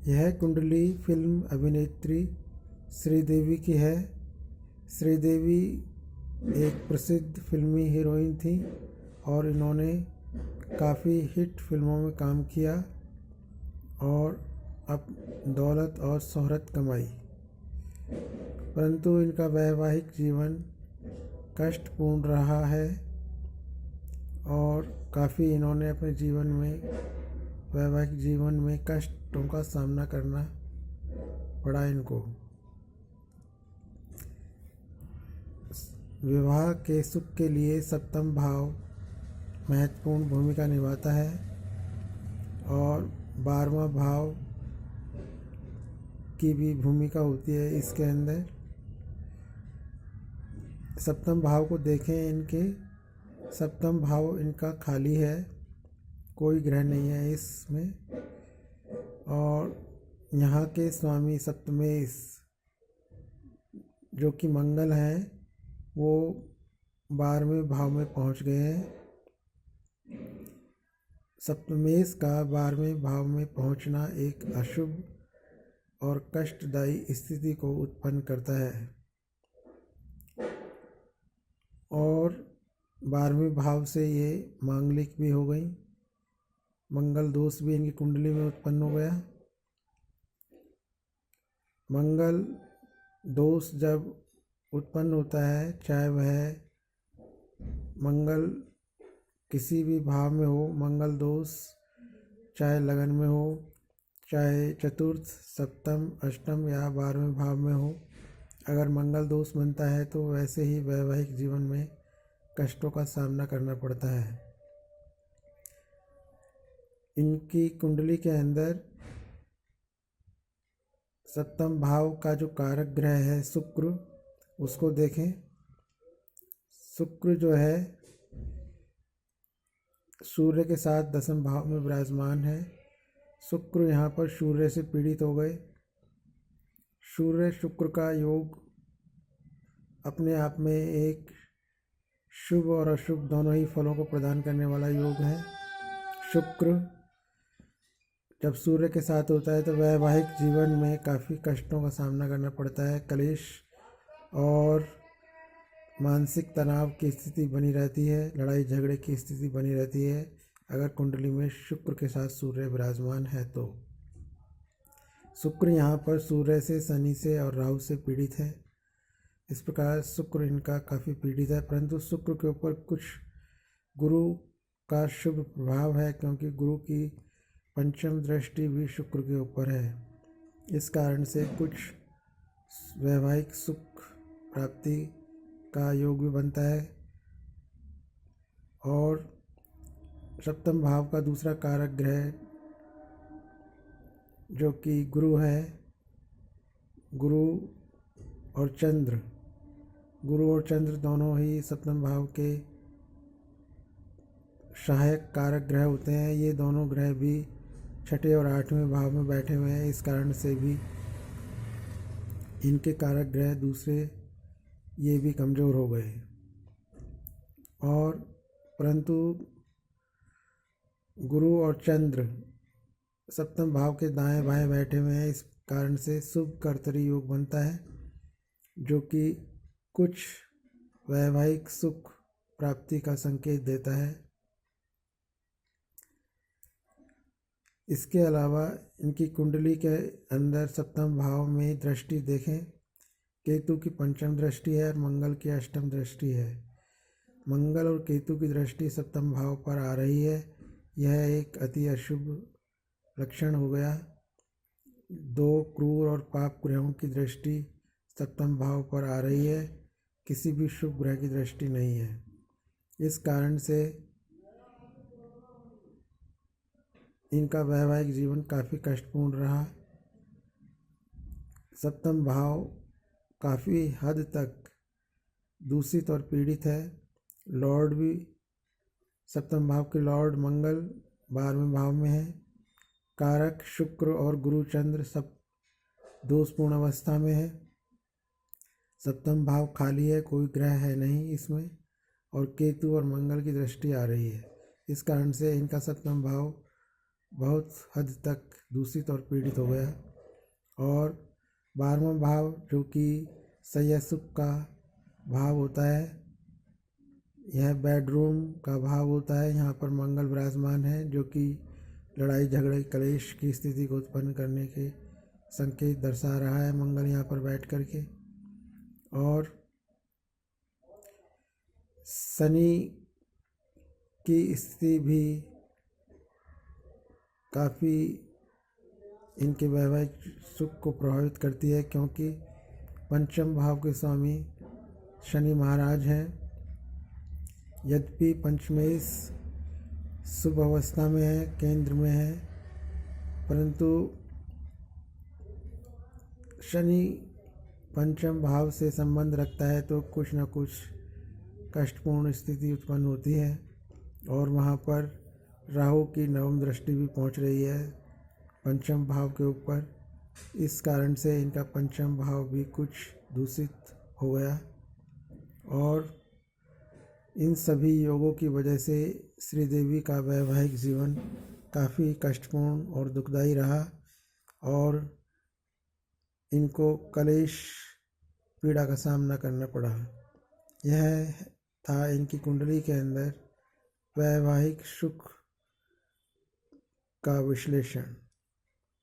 यह कुंडली फिल्म अभिनेत्री श्रीदेवी की है। श्रीदेवी एक प्रसिद्ध फिल्मी हीरोइन थी और इन्होंने काफ़ी हिट फिल्मों में काम किया और अब दौलत और शोहरत कमाई, परंतु इनका वैवाहिक जीवन कष्टपूर्ण रहा है और काफ़ी इन्होंने अपने वैवाहिक जीवन में कष्टों का सामना करना पड़ा इनको। विवाह के सुख के लिए सप्तम भाव महत्वपूर्ण भूमिका निभाता है और 12वां भाव की भी भूमिका होती है इसके अंदर। सप्तम भाव को देखें, इनके सप्तम भाव इनका खाली है, कोई ग्रह नहीं है इसमें। और यहाँ के स्वामी सप्तमेश जो कि मंगल हैं, वो 12वें भाव में पहुँच गए हैं। सप्तमेश का 12वें भाव में पहुँचना एक अशुभ और कष्टदायी स्थिति को उत्पन्न करता है और 12वें भाव से ये मांगलिक भी हो गई। मंगल दोष भी इनकी कुंडली में उत्पन्न हो गया। मंगल दोष जब उत्पन्न होता है, चाहे वह मंगल किसी भी भाव में हो, मंगल दोष चाहे लगन में हो, चाहे चतुर्थ, सप्तम, अष्टम या 12वें भाव में हो, अगर मंगल दोष बनता है तो वैसे ही वैवाहिक जीवन में कष्टों का सामना करना पड़ता है। इनकी कुंडली के अंदर सप्तम भाव का जो कारक ग्रह है शुक्र, उसको देखें। शुक्र जो है सूर्य के साथ 10वें भाव में विराजमान है। शुक्र यहाँ पर सूर्य से पीड़ित हो गए। सूर्य शुक्र का योग अपने आप में एक शुभ और अशुभ दोनों ही फलों को प्रदान करने वाला योग है। शुक्र जब सूर्य के साथ होता है तो वैवाहिक जीवन में काफ़ी कष्टों का सामना करना पड़ता है, कलेश और मानसिक तनाव की स्थिति बनी रहती है, लड़ाई झगड़े की स्थिति बनी रहती है अगर कुंडली में शुक्र के साथ सूर्य विराजमान है तो। शुक्र यहाँ पर सूर्य से, शनि से और राहु से पीड़ित है। इस प्रकार शुक्र इनका काफ़ी पीड़ित है, परंतु शुक्र के ऊपर कुछ गुरु का शुभ प्रभाव है क्योंकि गुरु की पंचम दृष्टि भी शुक्र के ऊपर है। इस कारण से कुछ वैवाहिक सुख प्राप्ति का योग भी बनता है। और सप्तम भाव का दूसरा कारक ग्रह जो कि गुरु है, गुरु और चंद्र दोनों ही सप्तम भाव के सहायक कारक ग्रह होते हैं। ये दोनों ग्रह भी 6ठे और 8वें भाव में बैठे हुए हैं, इस कारण से भी इनके कारक ग्रह दूसरे ये भी कमज़ोर हो गए। और परंतु गुरु और चंद्र सप्तम भाव के दाएं बाएं बैठे हुए हैं, इस कारण से शुभ कर्तरी योग बनता है जो कि कुछ वैवाहिक सुख प्राप्ति का संकेत देता है। इसके अलावा इनकी कुंडली के अंदर सप्तम भाव में दृष्टि देखें, केतु की पंचम दृष्टि है और मंगल की अष्टम दृष्टि है। मंगल और केतु की दृष्टि सप्तम भाव पर आ रही है, यह एक अति अशुभ लक्षण हो गया। 2 क्रूर और पाप ग्रहों की दृष्टि सप्तम भाव पर आ रही है, किसी भी शुभ ग्रह की दृष्टि नहीं है। इस कारण से इनका वैवाहिक जीवन काफ़ी कष्टपूर्ण रहा। सप्तम भाव काफ़ी हद तक दूषित और पीड़ित है। लॉर्ड भी सप्तम भाव के लॉर्ड मंगल 12वें भाव में है। कारक शुक्र और गुरु चंद्र सब दोषपूर्ण अवस्था में है। सप्तम भाव खाली है, कोई ग्रह है नहीं इसमें, और केतु और मंगल की दृष्टि आ रही है। इस कारण से इनका सप्तम भाव बहुत हद तक दूषित और पीड़ित हो गया। और 12वां भाव जो कि सैया सुख का भाव होता है, यह बेडरूम का भाव होता है। यहाँ पर मंगल विराजमान है जो कि लड़ाई झगड़े कलेश की स्थिति को उत्पन्न करने के संकेत दर्शा रहा है मंगल यहाँ पर बैठ करके। और शनि की स्थिति भी काफ़ी इनके वैवाहिक सुख को प्रभावित करती है, क्योंकि पंचम भाव के स्वामी शनि महाराज हैं। यद्यपि पंचमेश शुभ अवस्था में है, केंद्र में है, परंतु शनि पंचम भाव से संबंध रखता है तो कुछ न कुछ कष्टपूर्ण स्थिति उत्पन्न होती है। और वहाँ पर राहु की नवम दृष्टि भी पहुँच रही है पंचम भाव के ऊपर। इस कारण से इनका पंचम भाव भी कुछ दूषित हो गया। और इन सभी योगों की वजह से श्रीदेवी का वैवाहिक जीवन काफ़ी कष्टपूर्ण और दुखदायी रहा और इनको कलेश पीड़ा का सामना करना पड़ा। यह था इनकी कुंडली के अंदर वैवाहिक सुख का विश्लेषण।